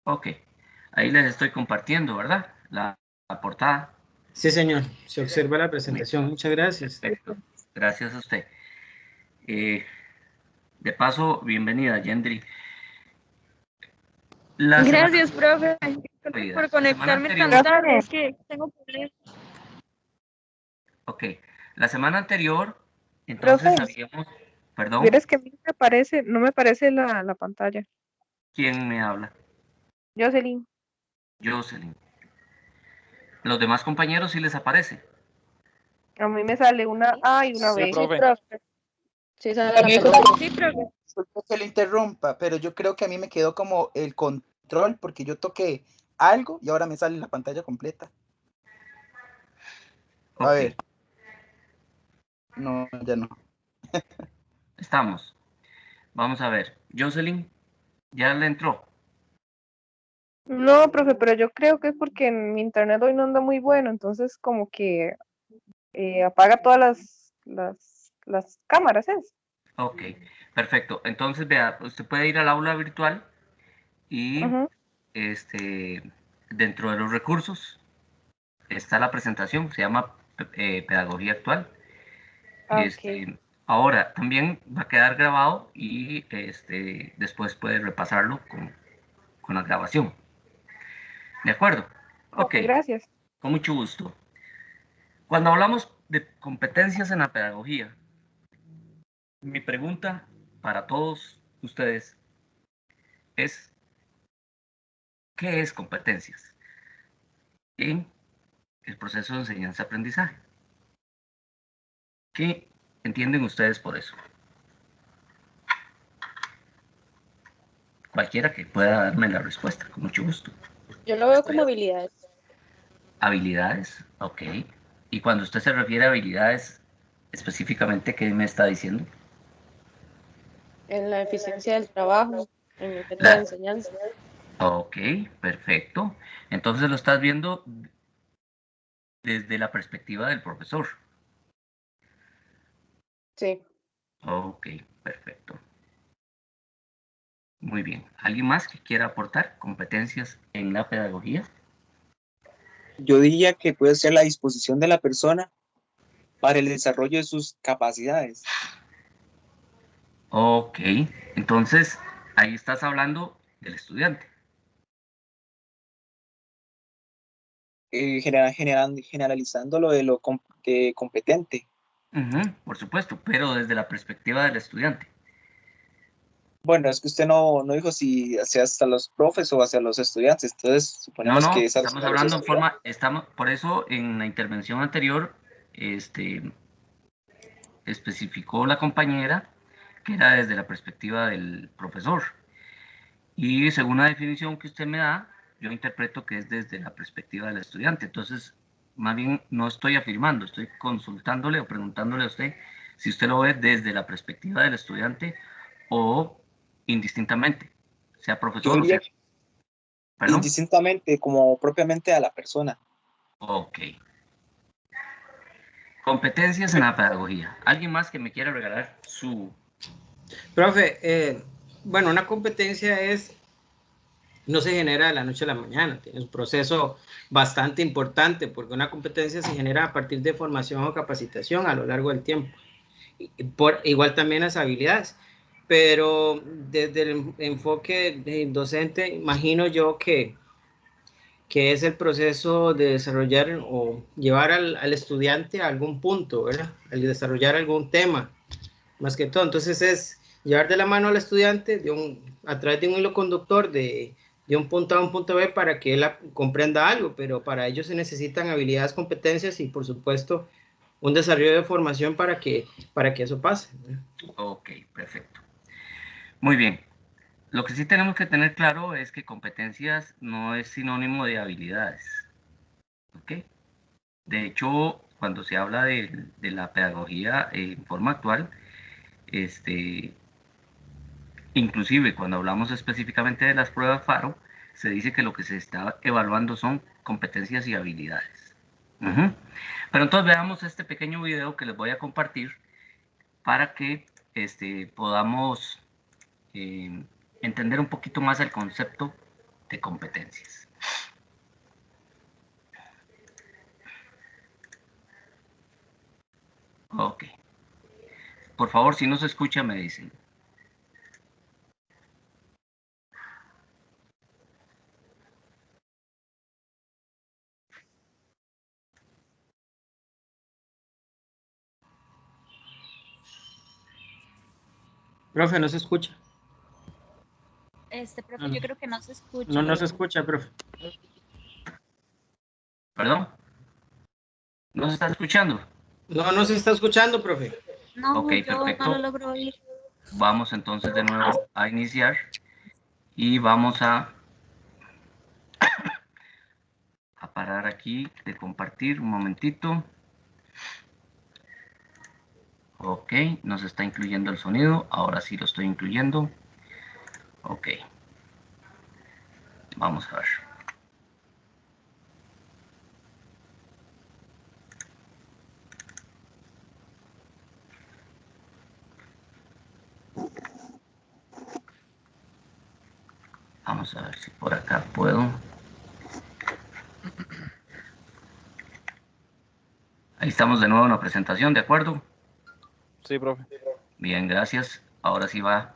Ok, ahí les estoy compartiendo, ¿verdad? La portada. Sí, señor. Se observa la presentación. Muchas gracias. Perfecto. Gracias a usted. De paso, bienvenida, Yendri. Gracias, profe. Gracias por La semana conectarme tan anterior, tarde. Es que tengo problemas. ok, la semana anterior, Profe, entonces habíamos, perdón, vieras que a mí no me parece la pantalla. ¿quién me habla? Jocelyn. Jocelyn. Los demás compañeros sí les aparece. A mí me sale una A y una Sí, B. Sí, profe. profe. Sí, sale la Profe, pantalla. Sí, profe. disculpe que le interrumpa, pero yo creo que a mí me quedó como el control porque yo toqué algo y ahora me sale la pantalla completa. A Ok, ver. No, ya no. estamos. Vamos a ver. Jocelyn, ¿ya le entró? No, profe, pero yo creo que es porque mi internet hoy no anda muy bueno, entonces como que apaga todas las cámaras, ¿es? Ok, perfecto. Entonces, vea, usted puede ir al aula virtual y Ujú. dentro de los recursos está la presentación, se llama Pedagogía Actual. Ok. Ahora, también va a quedar grabado y después puede repasarlo con la grabación. ¿De acuerdo? Ok, Gracias. con mucho gusto. Cuando hablamos de competencias en la pedagogía, mi pregunta para todos ustedes es, ¿qué es competencias en el proceso de enseñanza-aprendizaje? ¿Qué entienden ustedes por eso? Cualquiera que pueda darme la respuesta, con mucho gusto. Yo lo veo como habilidades. Habilidades, ok. Y cuando usted se refiere a habilidades, específicamente, ¿qué me está diciendo? En la eficiencia del trabajo, en el método de La, enseñanza. ok, perfecto. Entonces lo estás viendo desde la perspectiva del profesor. Sí. Ok, perfecto. Muy bien. ¿Alguien más que quiera aportar competencias en la pedagogía? Yo diría que puede ser la disposición de la persona para el desarrollo de sus capacidades. Ok, entonces ahí estás hablando del estudiante. Generalizando lo de de competente. Ujú, por supuesto, pero desde la perspectiva del estudiante. Bueno, es que usted no dijo si hacia hasta los profes o hacia los estudiantes, entonces No, suponemos que no, es estamos hacia los hablando en estudiantes. forma, por eso en la intervención anterior, especificó la compañera que era desde la perspectiva del profesor. Y según la definición que usted me da, yo interpreto que es desde la perspectiva del estudiante. Entonces, más bien no estoy afirmando, estoy consultándole o preguntándole a usted si usted lo ve desde la perspectiva del estudiante o indistintamente, sea Yo profesor o diría sea... que ¿Perdón? indistintamente, como propiamente a la persona. Ok. Competencias en la pedagogía. ¿Alguien más que me quiera regalar su... Profe, bueno, una competencia no se genera de la noche a la mañana, tiene un proceso bastante importante porque una competencia se genera a partir de formación o capacitación a lo largo del tiempo. Igual también las habilidades, pero desde el enfoque docente, imagino yo que es el proceso de desarrollar o llevar al estudiante a algún punto, ¿verdad? Al desarrollar algún tema, más que todo. Entonces es llevar de la mano al estudiante a través de un hilo conductor de un punto A a un punto B para que él comprenda algo, pero para ello se necesitan habilidades, competencias y por supuesto un desarrollo de formación para que eso pase. Ok, perfecto. Muy bien. Lo que sí tenemos que tener claro es que competencias no es sinónimo de habilidades. ¿Ok? De hecho, cuando se habla de la pedagogía en forma actual, este, inclusive cuando hablamos específicamente de las pruebas FARO, se dice que lo que se está evaluando son competencias y habilidades. Ujú. Pero entonces veamos este pequeño video que les voy a compartir para que podamos entender un poquito más el concepto de competencias. Ok. Por favor, si no se escucha, me dicen. Profe, no se escucha. Profe, yo creo que no se escucha. No se escucha, profe. ¿Perdón? ¿No se está escuchando? No se está escuchando, profe. No, Ok, yo perfecto. no lo logro oír. Vamos entonces de nuevo a iniciar y vamos a parar aquí de compartir un momentito. Ok, nos está incluyendo el sonido. Ahora sí lo estoy incluyendo. Ok. Vamos a ver. Vamos a ver si por acá puedo. Ahí estamos de nuevo en la presentación, ¿de acuerdo? Sí, profe. Bien, gracias. Ahora sí va.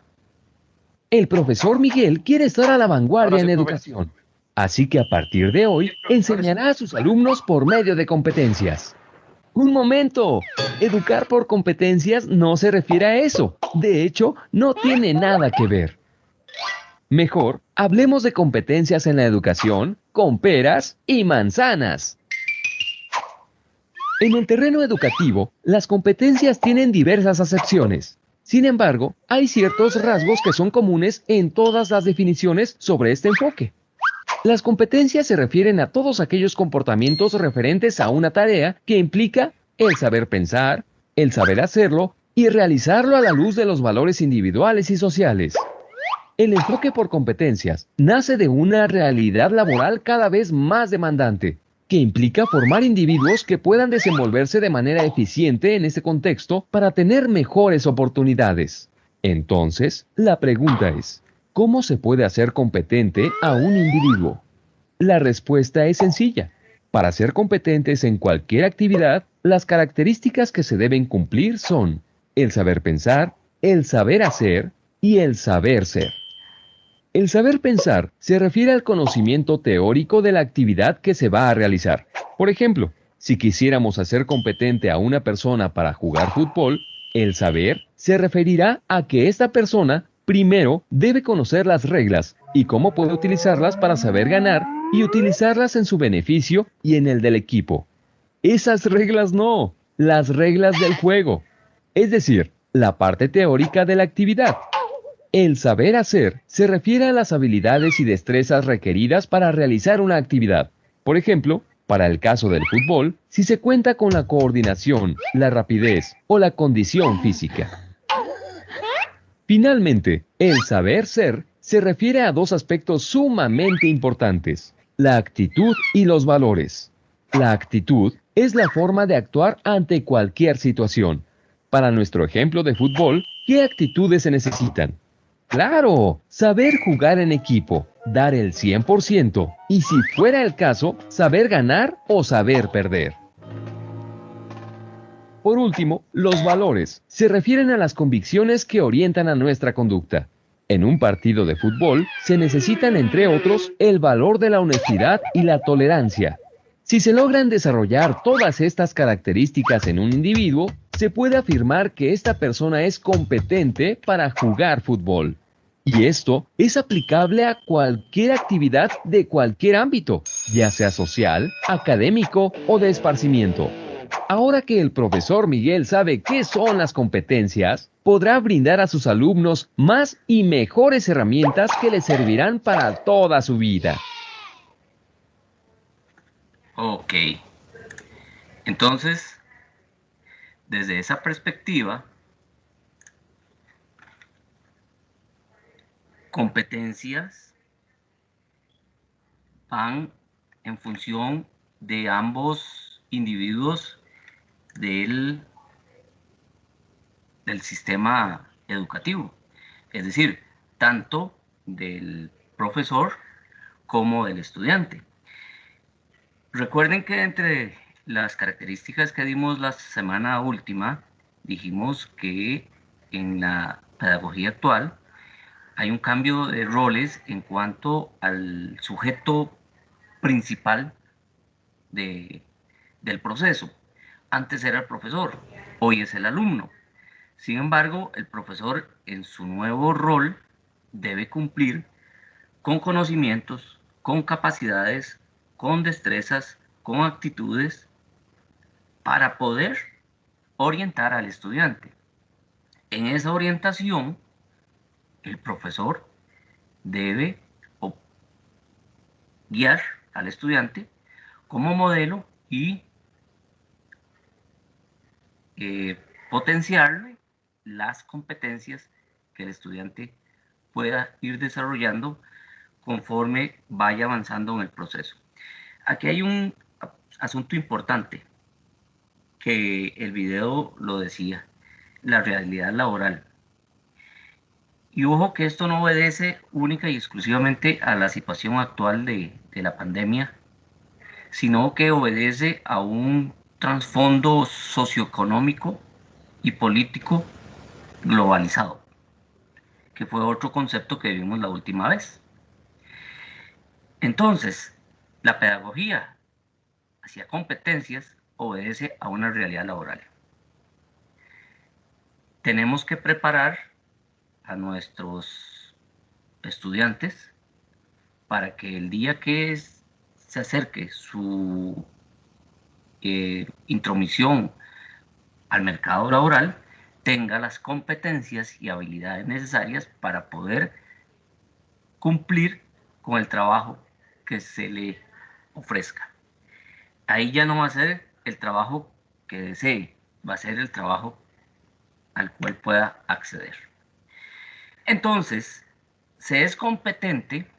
El profesor Miguel quiere estar a la vanguardia Ahora sí, en profe. educación, así que a partir de hoy enseñará a sus alumnos por medio de competencias. ¡Un momento! Educar por competencias no se refiere a eso. De hecho, no tiene nada que ver. Mejor, hablemos de competencias en la educación con peras y manzanas. En el terreno educativo, las competencias tienen diversas acepciones. Sin embargo, hay ciertos rasgos que son comunes en todas las definiciones sobre este enfoque. Las competencias se refieren a todos aquellos comportamientos referentes a una tarea que implica el saber pensar, el saber hacerlo y realizarlo a la luz de los valores individuales y sociales. El enfoque por competencias nace de una realidad laboral cada vez más demandante, que implica formar individuos que puedan desenvolverse de manera eficiente en este contexto para tener mejores oportunidades. Entonces, la pregunta es, ¿cómo se puede hacer competente a un individuo? La respuesta es sencilla. Para ser competentes en cualquier actividad, las características que se deben cumplir son el saber pensar, el saber hacer y el saber ser. El saber pensar se refiere al conocimiento teórico de la actividad que se va a realizar. Por ejemplo, si quisiéramos hacer competente a una persona para jugar fútbol, el saber se referirá a que esta persona primero debe conocer las reglas y cómo puede utilizarlas para saber ganar y utilizarlas en su beneficio y en el del equipo. Esas reglas no, las reglas del juego. Es decir, la parte teórica de la actividad. El saber hacer se refiere a las habilidades y destrezas requeridas para realizar una actividad. Por ejemplo, para el caso del fútbol, si se cuenta con la coordinación, la rapidez o la condición física. Finalmente, el saber ser se refiere a dos aspectos sumamente importantes: la actitud y los valores. La actitud es la forma de actuar ante cualquier situación. Para nuestro ejemplo de fútbol, ¿qué actitudes se necesitan? Claro, saber jugar en equipo, dar el 100% y, si fuera el caso, saber ganar o saber perder. Por último, los valores se refieren a las convicciones que orientan a nuestra conducta. En un partido de fútbol se necesitan, entre otros, el valor de la honestidad y la tolerancia. Si se logran desarrollar todas estas características en un individuo, se puede afirmar que esta persona es competente para jugar fútbol. Y esto es aplicable a cualquier actividad de cualquier ámbito, ya sea social, académico o de esparcimiento. Ahora que el profesor Miguel sabe qué son las competencias, podrá brindar a sus alumnos más y mejores herramientas que les servirán para toda su vida. Ok. Entonces, desde esa perspectiva, competencias van en función de ambos individuos del sistema educativo. Es decir, tanto del profesor como del estudiante. Recuerden que entre las características que dimos la semana última, dijimos que en la pedagogía actual hay un cambio de roles en cuanto al sujeto principal del proceso. Antes era el profesor, hoy es el alumno. Sin embargo, el profesor en su nuevo rol debe cumplir con conocimientos, con capacidades, con destrezas, con actitudes para poder orientar al estudiante. En esa orientación, el profesor debe guiar al estudiante como modelo y potenciarle las competencias que el estudiante pueda ir desarrollando conforme vaya avanzando en el proceso. Aquí hay un asunto importante que el video lo decía, la realidad laboral. Y ojo que esto no obedece única y exclusivamente a la situación actual de la pandemia, sino que obedece a un trasfondo socioeconómico y político globalizado, que fue otro concepto que vimos la última vez. Entonces, la pedagogía hacia competencias obedece a una realidad laboral. Tenemos que preparar a nuestros estudiantes para que el día que se acerque su intromisión al mercado laboral, tenga las competencias y habilidades necesarias para poder cumplir con el trabajo que se le ofrezca. Ahí ya no va a ser el trabajo que desee, va a ser el trabajo al cual pueda acceder. Entonces, se es competente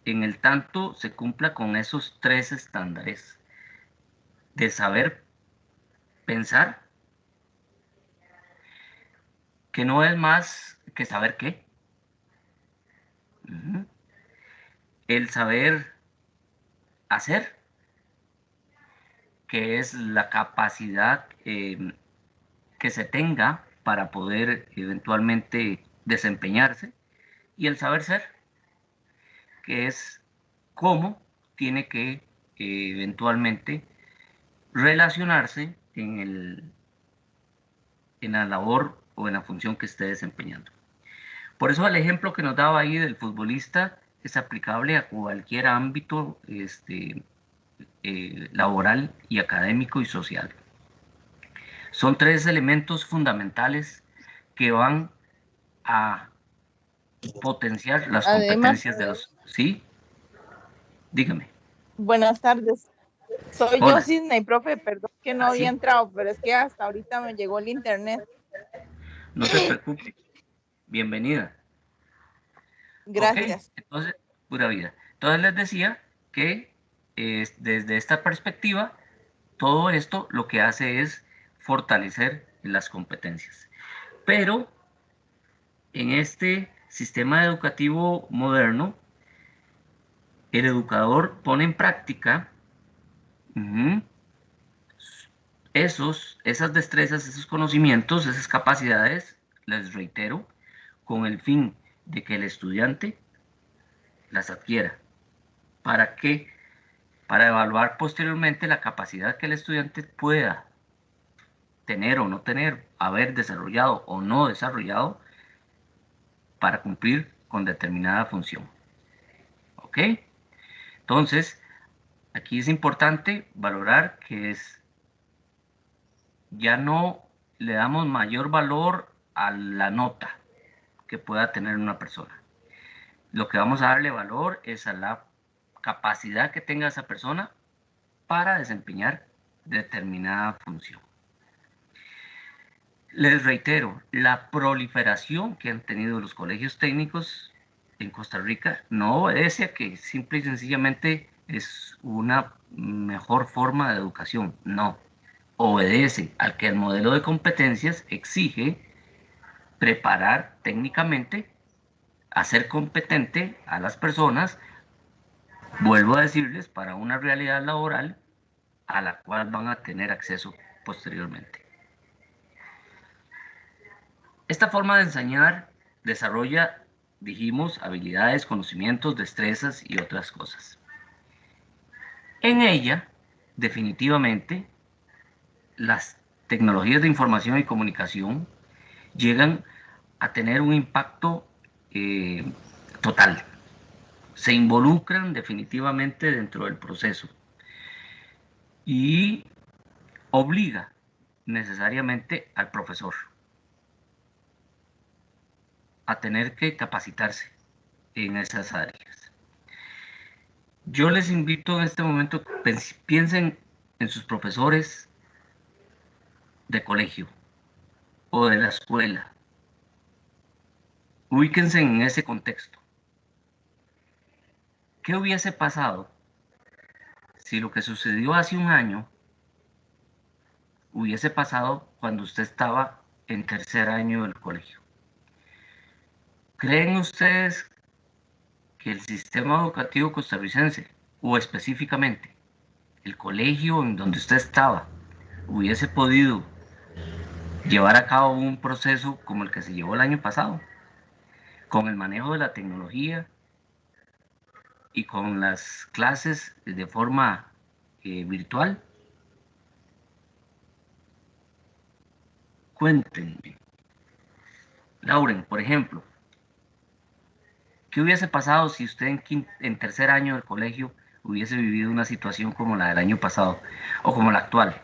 en el tanto se cumpla con esos 3 estándares de saber pensar, que no es más que saber qué. El saber hacer, que es la capacidad que se tenga para poder eventualmente desempeñarse, y el saber ser, que es cómo tiene que eventualmente relacionarse en la labor o en la función que esté desempeñando. Por eso el ejemplo que nos daba ahí del futbolista es aplicable a cualquier ámbito laboral y académico y social. Son 3 elementos fundamentales que van a potenciar las Además, competencias de los... ¿Sí? Dígame. buenas tardes. Soy yo, Hola. Sidney, profe, perdón que no había entrado, pero es que hasta ahorita me llegó el internet. No se preocupe. Bienvenida. Gracias. Ok, entonces, pura vida. Entonces les decía que desde esta perspectiva, todo esto lo que hace es fortalecer las competencias. Pero en este sistema educativo moderno, el educador pone en práctica esas destrezas, esos conocimientos, esas capacidades, les reitero, con el fin de que el estudiante las adquiera. ¿Para qué? Para evaluar posteriormente la capacidad que el estudiante pueda tener o no tener, haber desarrollado o no desarrollado para cumplir con determinada función. ¿Ok? Entonces, aquí es importante valorar que ya no le damos mayor valor a la nota que pueda tener una persona. Lo que vamos a darle valor es a la capacidad que tenga esa persona para desempeñar determinada función. Les reitero, la proliferación que han tenido los colegios técnicos en Costa Rica no obedece a que simple y sencillamente es una mejor forma de educación, no. Obedece al que el modelo de competencias exige preparar técnicamente, hacer competente a las personas Vuelvo a decirles, para una realidad laboral a la cual van a tener acceso posteriormente. Esta forma de enseñar desarrolla, dijimos, habilidades, conocimientos, destrezas y otras cosas. En ella, definitivamente, las tecnologías de información y comunicación llegan a tener un impacto total. Se involucran definitivamente dentro del proceso y obliga necesariamente al profesor a tener que capacitarse en esas áreas. Yo les invito en este momento, piensen en sus profesores de colegio o de la escuela. Ubíquense en ese contexto. ¿Qué hubiese pasado si lo que sucedió hace un año hubiese pasado cuando usted estaba en tercer año del colegio? ¿Creen ustedes que el sistema educativo costarricense, o específicamente el colegio en donde usted estaba, hubiese podido llevar a cabo un proceso como el que se llevó el año pasado, con el manejo de la tecnología y con las clases de forma virtual? Cuéntenme. Lauren, por ejemplo, ¿qué hubiese pasado si usted en tercer año del colegio hubiese vivido una situación como la del año pasado o como la actual?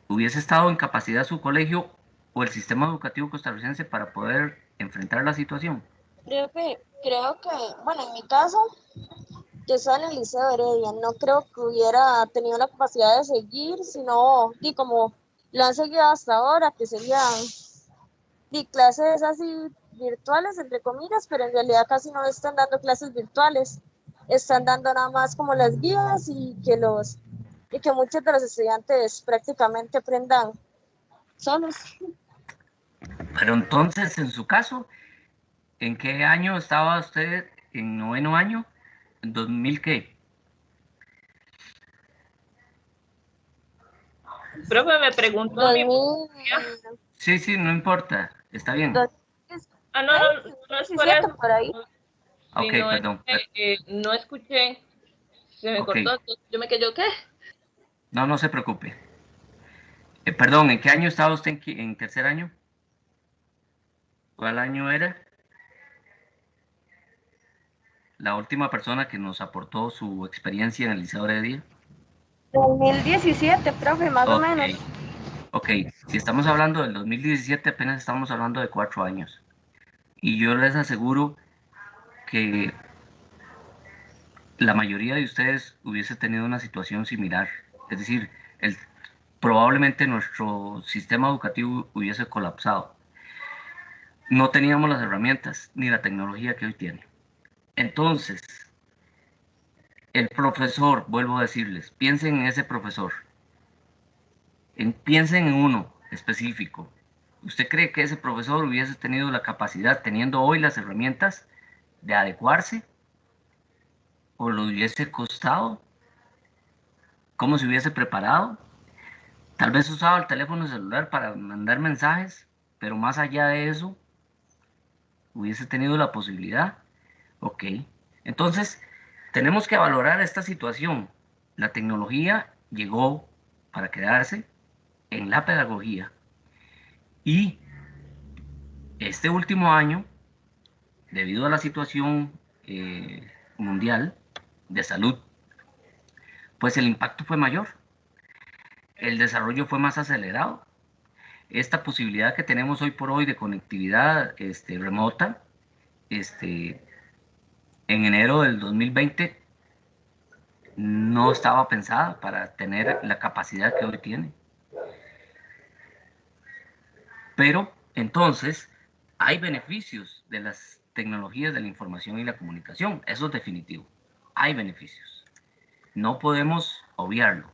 ¿Hubiese estado en capacidad su colegio o el sistema educativo costarricense para poder enfrentar la situación? Creo que, bueno, en mi caso, yo estaba en el Liceo Heredia, no creo que hubiera tenido la capacidad de seguir, sino, y como lo han seguido hasta ahora, que serían clases así virtuales, entre comillas, pero en realidad casi no están dando clases virtuales, están dando nada más como las guías y que muchos de los estudiantes prácticamente aprendan solos. Pero entonces, en su caso, ¿en qué año estaba usted? ¿En noveno año? ¿En 2000 qué? Profe, me preguntó a mí. 2000, Sí, no importa, está bien. 2016, Ah, no es por eso. por ahí. Ok, Sino perdón. no escuché, se me Ok, cortó, yo me quedé, ¿qué? no se preocupe. Perdón, ¿en qué año estaba usted en tercer año? ¿Cuál año era? La última persona que nos aportó su experiencia en el Liceo Heredia. 2017, profe, más o menos. Ok, si estamos hablando del 2017, apenas estamos hablando de 4 años. Y yo les aseguro que la mayoría de ustedes hubiese tenido una situación similar. Es decir, probablemente nuestro sistema educativo hubiese colapsado. No teníamos las herramientas ni la tecnología que hoy tiene. Entonces, el profesor, vuelvo a decirles, piensen en ese profesor. Piensen en uno específico. ¿Usted cree que ese profesor hubiese tenido la capacidad, teniendo hoy las herramientas, de adecuarse? ¿O lo hubiese costado? ¿Cómo se hubiese preparado? Tal vez usaba el teléfono celular para mandar mensajes, pero más allá de eso, ¿hubiese tenido la posibilidad? Ok. Entonces, tenemos que valorar esta situación. La tecnología llegó para quedarse en la pedagogía. Y este último año, debido a la situación mundial de salud, pues el impacto fue mayor, el desarrollo fue más acelerado. Esta posibilidad que tenemos hoy por hoy de conectividad remota, en enero del 2020 no estaba pensada para tener la capacidad que hoy tiene. Pero entonces hay beneficios de las tecnologías de la información y la comunicación, eso es definitivo. Hay beneficios. No podemos obviarlo.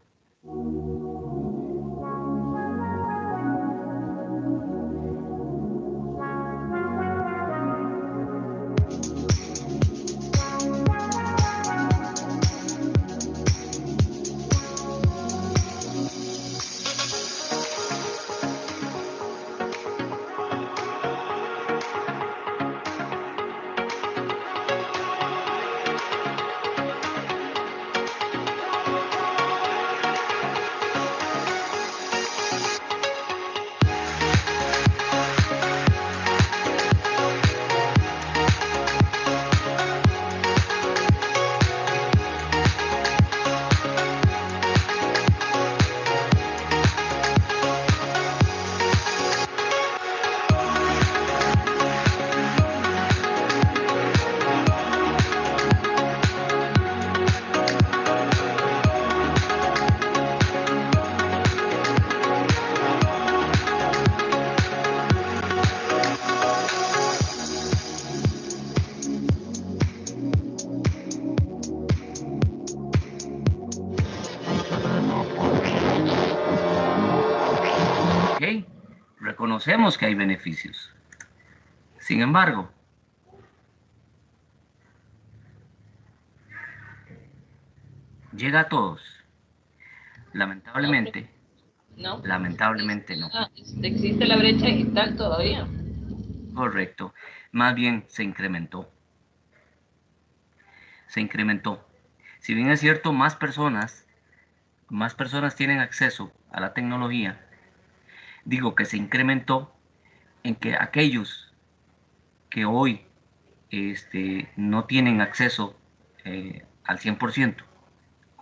reconocemos que hay beneficios. Sin embargo, llega a todos. Lamentablemente, No. lamentablemente no. Existe la brecha digital todavía. Correcto. Más bien se incrementó. Se incrementó. Si bien es cierto, más personas tienen acceso a la tecnología, digo que se incrementó en que aquellos que hoy no tienen acceso al 100%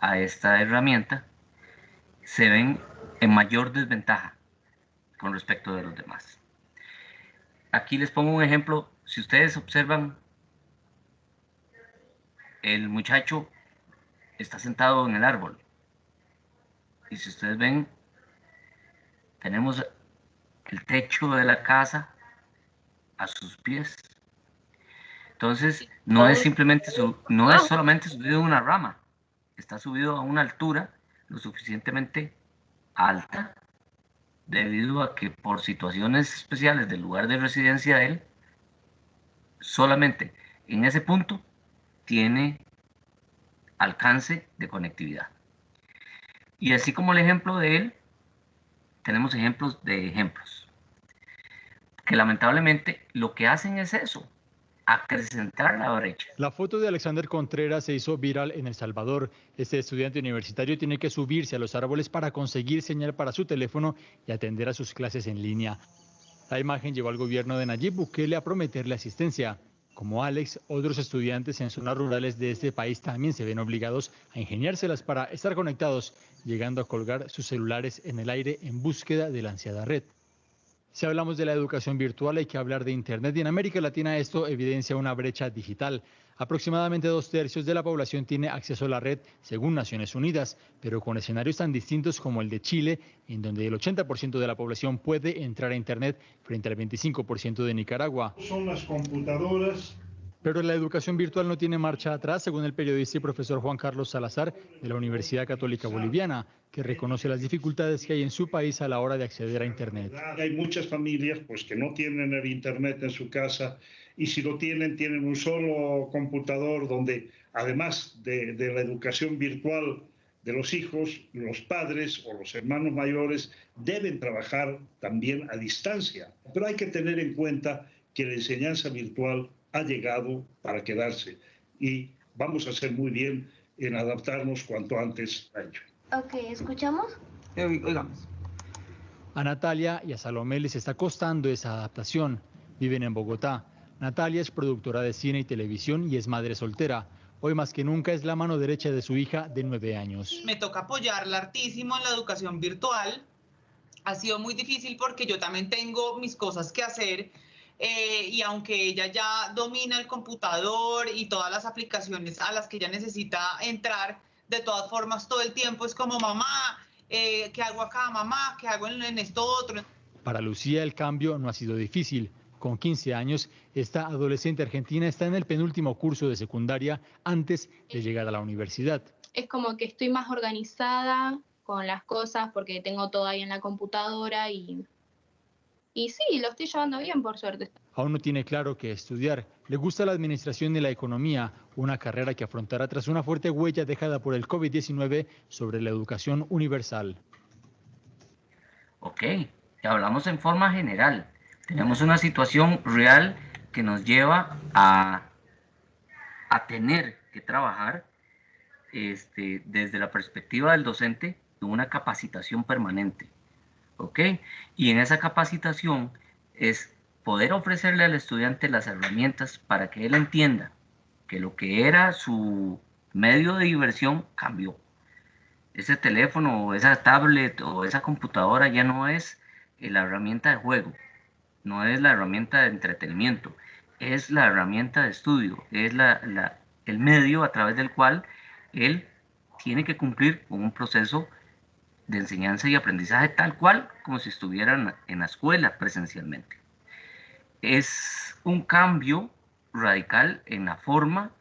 a esta herramienta, se ven en mayor desventaja con respecto de los demás. Aquí les pongo un ejemplo. Si ustedes observan, el muchacho está sentado en el árbol. Y si ustedes ven, tenemos el techo de la casa a sus pies. Entonces, no es solamente subido a una rama, está subido a una altura lo suficientemente alta, debido a que por situaciones especiales del lugar de residencia de él, solamente en ese punto tiene alcance de conectividad. Y así como el ejemplo de él, tenemos ejemplos de ejemplos, que lamentablemente lo que hacen es eso, acrecentar la brecha. La foto de Alexander Contreras se hizo viral en El Salvador. Este estudiante universitario tiene que subirse a los árboles para conseguir señal para su teléfono y atender a sus clases en línea. La imagen llevó al gobierno de Nayib Bukele a prometerle asistencia. Como Alex, otros estudiantes en zonas rurales de este país también se ven obligados a ingeniárselas para estar conectados, llegando a colgar sus celulares en el aire en búsqueda de la ansiada red. Si hablamos de la educación virtual, hay que hablar de Internet y en América Latina esto evidencia una brecha digital. Aproximadamente 2/3 de la población tiene acceso a la red, según Naciones Unidas, pero con escenarios tan distintos como el de Chile, en donde el 80% de la población puede entrar a Internet frente al 25% de Nicaragua. Son las computadoras. Pero la educación virtual no tiene marcha atrás, según el periodista y profesor Juan Carlos Salazar de la Universidad Católica Boliviana, que reconoce las dificultades que hay en su país a la hora de acceder a Internet. Hay muchas familias pues, que no tienen el Internet en su casa y si lo tienen, tienen un solo computador donde, además de la educación virtual de los hijos, los padres o los hermanos mayores deben trabajar también a distancia. Pero hay que tener en cuenta que la enseñanza virtual ha llegado para quedarse y vamos a hacer muy bien en adaptarnos cuanto antes a ello. Ok, ¿escuchamos? Oigamos. A Natalia y a Salomé les está costando esa adaptación. Viven en Bogotá. Natalia es productora de cine y televisión y es madre soltera. Hoy más que nunca es la mano derecha de su hija de 9 años. Me toca apoyarla hartísimo en la educación virtual. Ha sido muy difícil porque yo también tengo mis cosas que hacer. Y aunque ella ya domina el computador y todas las aplicaciones a las que ella necesita entrar, de todas formas todo el tiempo es como mamá, ¿qué hago acá, mamá? ¿Qué hago en esto otro? Para Lucía el cambio no ha sido difícil. Con 15 años, esta adolescente argentina está en el penúltimo curso de secundaria antes de llegar a la universidad. Es como que estoy más organizada con las cosas porque tengo todo ahí en la computadora y sí, lo estoy llevando bien, por suerte. Aún no tiene claro qué estudiar. Le gusta la administración y la economía, una carrera que afrontará tras una fuerte huella dejada por el COVID-19 sobre la educación universal. Ok, ya hablamos en forma general. Tenemos una situación real que nos lleva a tener que trabajar desde la perspectiva del docente de una capacitación permanente. ¿Ok? Y en esa capacitación es poder ofrecerle al estudiante las herramientas para que él entienda que lo que era su medio de diversión cambió. Ese teléfono o esa tablet o esa computadora ya no es la herramienta de juego, no es la herramienta de entretenimiento, es la herramienta de estudio, es el medio a través del cual él tiene que cumplir con un proceso de enseñanza y aprendizaje tal cual como si estuvieran en la escuela presencialmente. Es un cambio radical en la forma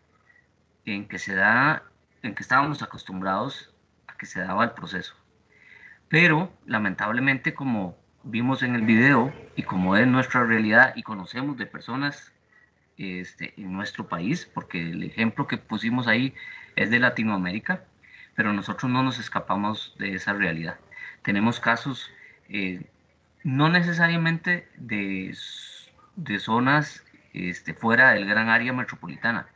en que estábamos acostumbrados a que se daba el proceso. Pero lamentablemente, como vimos en el video y como es nuestra realidad y conocemos de personas en nuestro país, porque el ejemplo que pusimos ahí es de Latinoamérica, pero nosotros no nos escapamos de esa realidad. Tenemos casos no necesariamente de zonas fuera del gran área metropolitana.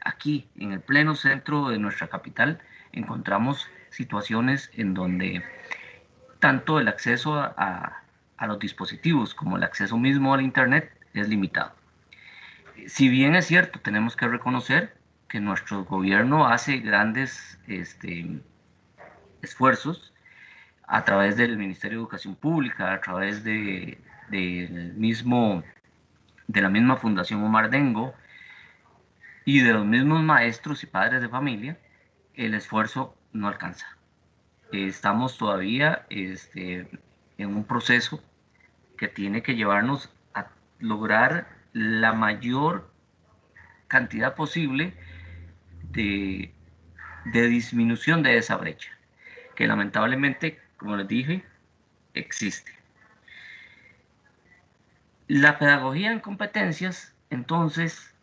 Aquí, en el pleno centro de nuestra capital, encontramos situaciones en donde tanto el acceso a los dispositivos como el acceso mismo al Internet es limitado. Si bien es cierto, tenemos que reconocer que nuestro gobierno hace grandes esfuerzos a través del Ministerio de Educación Pública, a través de la misma Fundación Omar Dengo y de los mismos maestros y padres de familia, el esfuerzo no alcanza. Estamos todavía en un proceso que tiene que llevarnos a lograr la mayor cantidad posible de disminución de esa brecha, que lamentablemente, como les dije, existe. La pedagogía en competencias, entonces,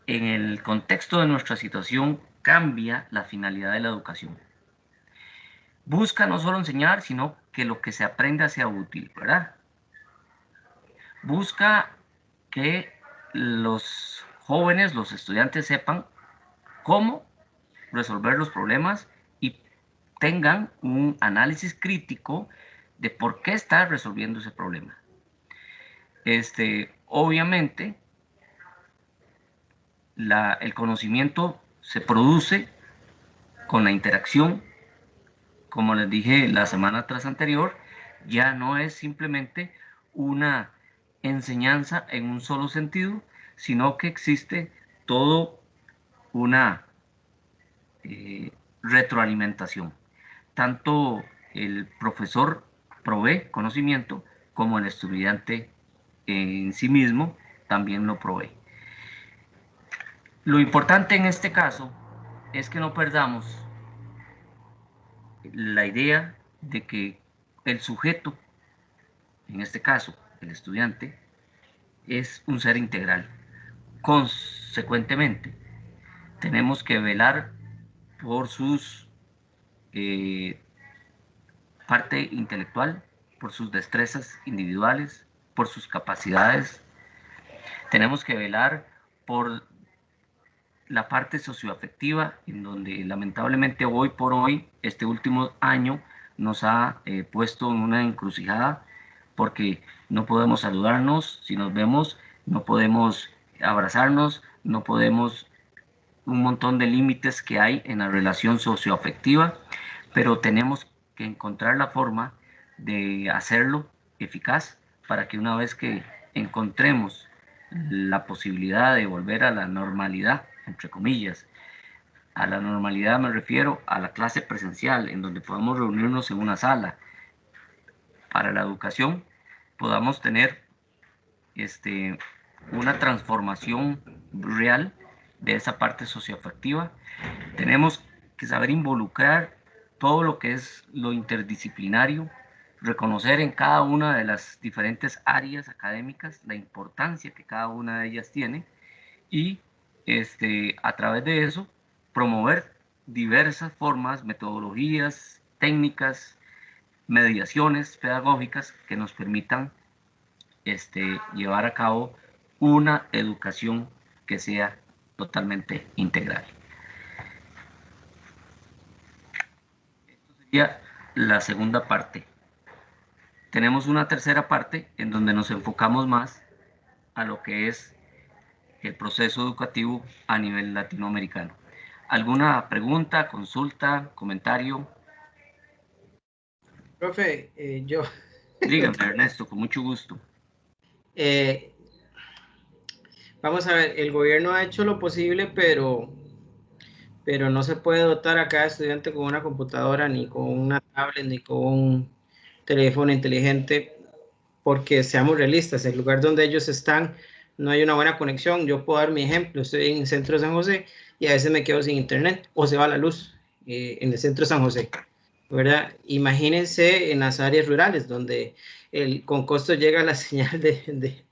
en el contexto de nuestra situación, cambia la finalidad de la educación. Busca no solo enseñar, sino que lo que se aprenda sea útil, ¿verdad? Busca que los jóvenes, los estudiantes sepan cómo resolver los problemas y tengan un análisis crítico de por qué está resolviendo ese problema. Obviamente, el conocimiento se produce con la interacción, como les dije la semana anterior, ya no es simplemente una enseñanza en un solo sentido, sino que existe todo una retroalimentación. Tanto el profesor provee conocimiento como el estudiante en sí mismo también lo provee. Lo importante en este caso es que no perdamos la idea de que el sujeto, en este caso el estudiante, es un ser integral. Consecuentemente, tenemos que velar por sus parte intelectual, por sus destrezas individuales, por sus capacidades. Tenemos que velar por la parte socioafectiva, en donde lamentablemente hoy por hoy, este último año, nos ha puesto en una encrucijada, porque no podemos saludarnos si nos vemos, no podemos abrazarnos, no podemos, un montón de límites que hay en la relación socioafectiva, pero tenemos que encontrar la forma de hacerlo eficaz para que una vez que encontremos la posibilidad de volver a la normalidad, entre comillas, a la normalidad me refiero a la clase presencial, en donde podamos reunirnos en una sala para la educación, podamos tener una transformación real de esa parte socioafectiva. Tenemos que saber involucrar todo lo que es lo interdisciplinario, reconocer en cada una de las diferentes áreas académicas la importancia que cada una de ellas tiene y a través de eso promover diversas formas, metodologías, técnicas, mediaciones pedagógicas que nos permitan llevar a cabo una educación que sea totalmente integral. Esto sería la segunda parte. Tenemos una tercera parte en donde nos enfocamos más a lo que es el proceso educativo a nivel latinoamericano. ¿Alguna pregunta, consulta, comentario? Profe, yo... Dígame, Ernesto, con mucho gusto. Vamos a ver, el gobierno ha hecho lo posible, pero no se puede dotar a cada estudiante con una computadora, ni con una tablet, ni con un teléfono inteligente, porque seamos realistas, el lugar donde ellos están no hay una buena conexión. Yo puedo dar mi ejemplo, estoy en el centro de San José y a veces me quedo sin internet o se va la luz en el centro de San José. ¿verdad? Imagínense en las áreas rurales donde con costo llega la señal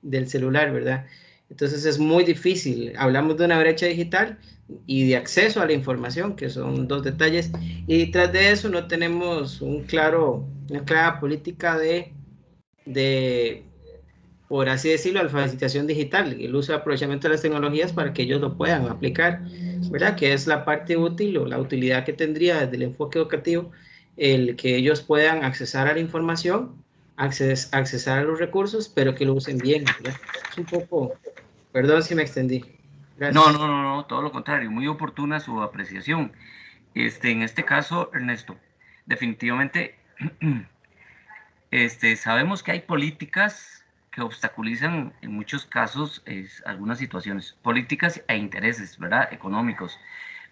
del celular, ¿verdad? Entonces es muy difícil. Hablamos de una brecha digital y de acceso a la información, que son dos detalles, y tras de eso no tenemos una clara política de, por así decirlo, alfabetización digital, el uso y aprovechamiento de las tecnologías para que ellos lo puedan aplicar, ¿verdad? Que es la parte útil o la utilidad que tendría desde el enfoque educativo, el que ellos puedan accesar a la información, accesar a los recursos, pero que lo usen bien, ¿verdad? Es un poco, perdón si me extendí. Gracias. No, todo lo contrario, muy oportuna su apreciación. En este caso, Ernesto, definitivamente sabemos que hay políticas que obstaculizan en muchos casos algunas situaciones, políticas e intereses, ¿verdad? Económicos.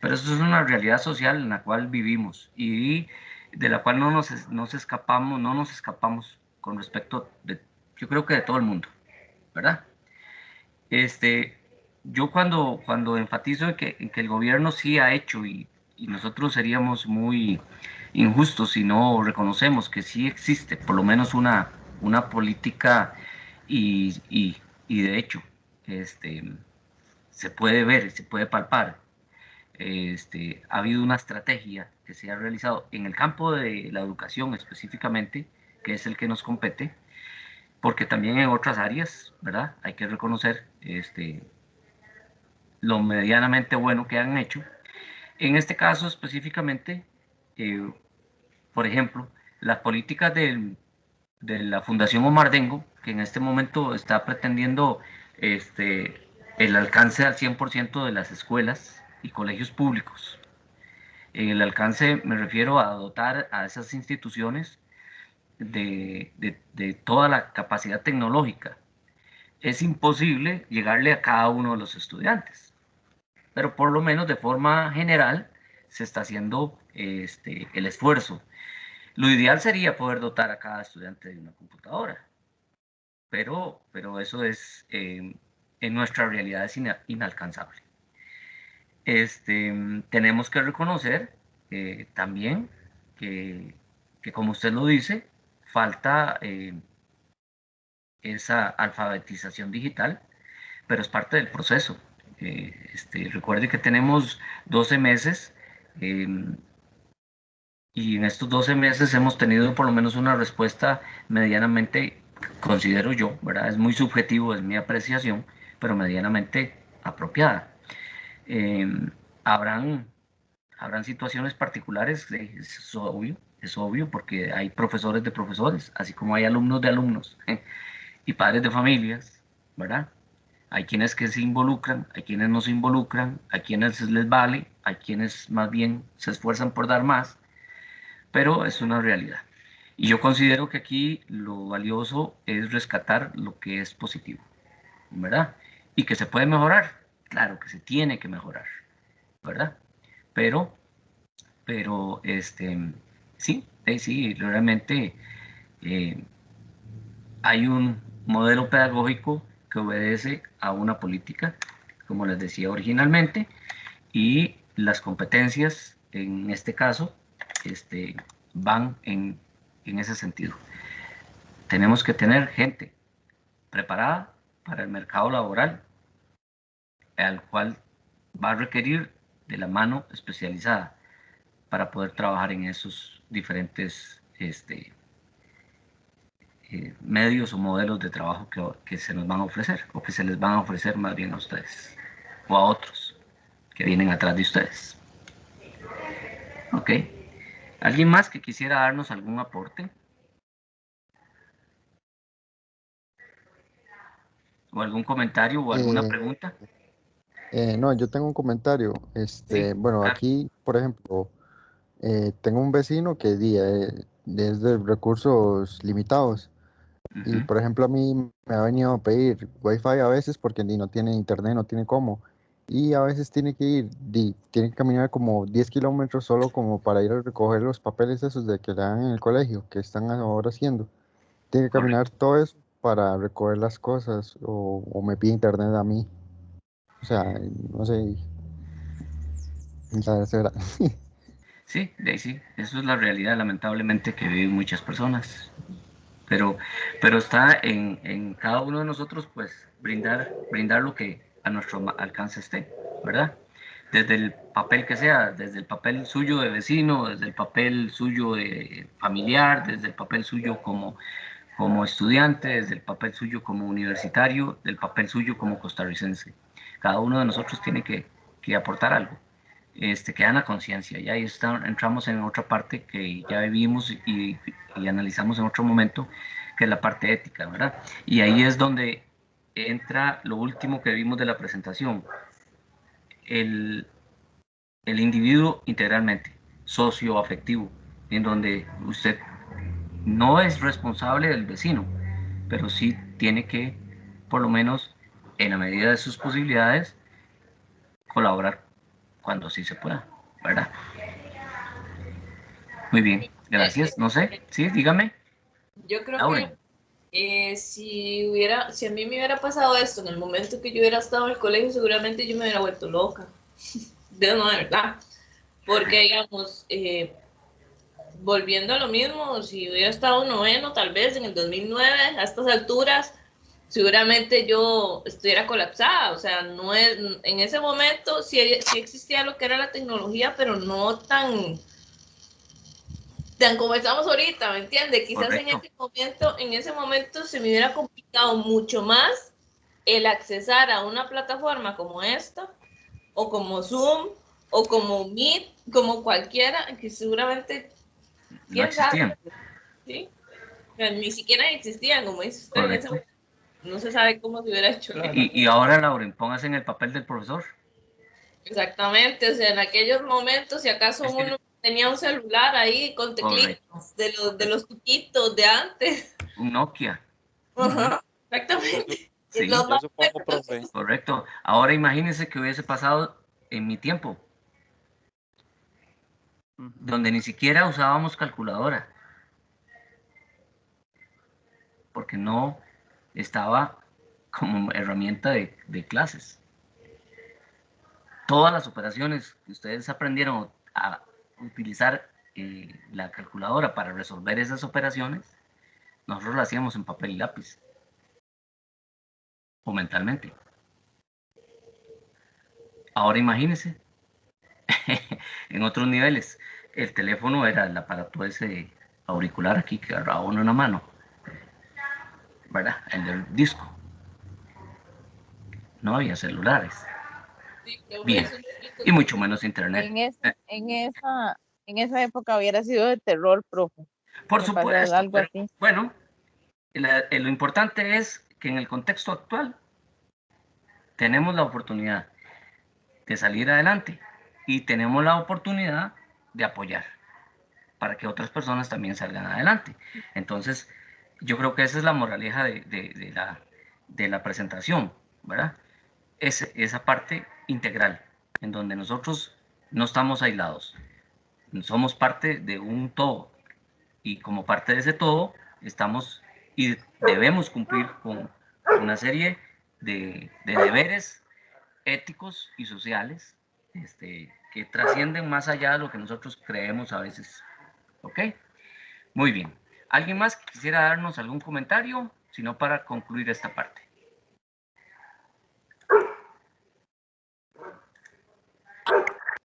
Pero eso es una realidad social en la cual vivimos y de la cual no nos escapamos con respecto de, yo creo que de todo el mundo, ¿verdad? Yo cuando enfatizo en que el gobierno sí ha hecho y nosotros seríamos muy injustos si no reconocemos que sí existe por lo menos una política y de hecho se puede ver, se puede palpar. Ha habido una estrategia que se ha realizado en el campo de la educación específicamente, que es el que nos compete, porque también en otras áreas, ¿verdad? Hay que reconocer lo medianamente bueno que han hecho. En este caso específicamente, por ejemplo, las políticas de la Fundación Omar Dengo, que en este momento está pretendiendo el alcance al 100% de las escuelas y colegios públicos. En el alcance me refiero a dotar a esas instituciones de toda la capacidad tecnológica. Es imposible llegarle a cada uno de los estudiantes, pero por lo menos de forma general se está haciendo el esfuerzo. Lo ideal sería poder dotar a cada estudiante de una computadora, pero eso es, en nuestra realidad es inalcanzable. Tenemos que reconocer también que como usted lo dice, falta esa alfabetización digital, pero es parte del proceso. Recuerde que tenemos 12 meses y en estos 12 meses hemos tenido por lo menos una respuesta medianamente, considero yo, ¿verdad? Es muy subjetivo, es mi apreciación, pero medianamente apropiada. Habrán situaciones particulares, es obvio, porque hay profesores de profesores, así como hay alumnos de alumnos y padres de familias, ¿verdad? Hay quienes que se involucran, hay quienes no se involucran, hay quienes les vale, hay quienes más bien se esfuerzan por dar más, pero es una realidad. Y yo considero que aquí lo valioso es rescatar lo que es positivo, ¿verdad? Y que se puede mejorar, claro que se tiene que mejorar, ¿verdad? Pero sí, realmente hay un modelo pedagógico que obedece a una política, como les decía originalmente, y las competencias, en este caso, van en ese sentido. Tenemos que tener gente preparada para el mercado laboral, al cual va a requerir de la mano especializada para poder trabajar en esos diferentes medios o modelos de trabajo que se nos van a ofrecer, o que se les van a ofrecer más bien a ustedes, o a otros que vienen atrás de ustedes. ¿Ok? ¿Alguien más que quisiera darnos algún aporte? ¿O algún comentario o alguna pregunta? No, yo tengo un comentario. Sí, Bueno, claro. aquí, por ejemplo, tengo un vecino que es de recursos limitados. Y, por ejemplo, a mí me ha venido a pedir wifi a veces porque no tiene internet, no tiene cómo. Y a veces tiene que tiene que caminar como 10 kilómetros solo como para ir a recoger los papeles esos de que le dan en el colegio, que están ahora haciendo. Tiene que caminar todo eso para recoger las cosas o me pide internet a mí. O sea, no sé. Sí, sí, eso es la realidad, lamentablemente, que viven muchas personas. Pero está en cada uno de nosotros, pues, brindar lo que a nuestro alcance esté, ¿verdad? Desde el papel que sea, desde el papel suyo de vecino, desde el papel suyo de familiar, desde el papel suyo como estudiante, desde el papel suyo como universitario, del papel suyo como costarricense. Cada uno de nosotros tiene que aportar algo. Que gana conciencia, y ahí entramos en otra parte que ya vivimos y analizamos en otro momento, que es la parte ética, ¿verdad? Y ahí es donde entra lo último que vimos de la presentación, el individuo integralmente, socioafectivo, en donde usted no es responsable del vecino, pero sí tiene que, por lo menos, en la medida de sus posibilidades, colaborar cuando sí se pueda, ¿verdad? Muy bien, gracias. No sé, sí, dígame. Yo creo Lauren. que si a mí me hubiera pasado esto en el momento que yo hubiera estado en el colegio, seguramente yo me hubiera vuelto loca. De verdad. Porque, digamos, volviendo a lo mismo, si hubiera estado noveno, tal vez en el 2009, a estas alturas, seguramente yo estuviera colapsada. O sea, no es, en ese momento sí existía lo que era la tecnología, pero no tan como estamos ahorita, ¿me entiendes? Quizás en ese momento se me hubiera complicado mucho más el accesar a una plataforma como esta, o como Zoom, o como Meet, como cualquiera, que seguramente no existían. ¿Sí? O sea, ni siquiera existían, como dice usted, en ese momento. No se sabe cómo se hubiera hecho. Y ahora, Lauren, póngase en el papel del profesor. Exactamente, o sea, en aquellos momentos, si acaso uno tenía un celular ahí con teclitas de los chiquitos de antes. Un Nokia. Ajá, exactamente. Sí, yo supongo, profe. Correcto. Ahora imagínense que hubiese pasado en mi tiempo, donde ni siquiera usábamos calculadora, porque no estaba como herramienta de clases. Todas las operaciones que ustedes aprendieron a utilizar la calculadora para resolver esas operaciones, nosotros las hacíamos en papel y lápiz, o mentalmente. Ahora imagínense, en otros niveles, el teléfono era el aparato ese auricular aquí que agarraba uno en la mano, ¿verdad? El del disco. No había celulares. Bien, y mucho menos internet. En esa época hubiera sido de terror, profe. Por supuesto, algo así. Bueno, lo importante es que en el contexto actual tenemos la oportunidad de salir adelante y tenemos la oportunidad de apoyar para que otras personas también salgan adelante. Entonces, yo creo que esa es la moraleja de la presentación, ¿verdad? Esa parte integral, en donde nosotros no estamos aislados, somos parte de un todo, y como parte de ese todo estamos y debemos cumplir con una serie de deberes éticos y sociales que trascienden más allá de lo que nosotros creemos a veces. ¿Ok? Muy bien. ¿Alguien más quisiera darnos algún comentario? Si no, para concluir esta parte.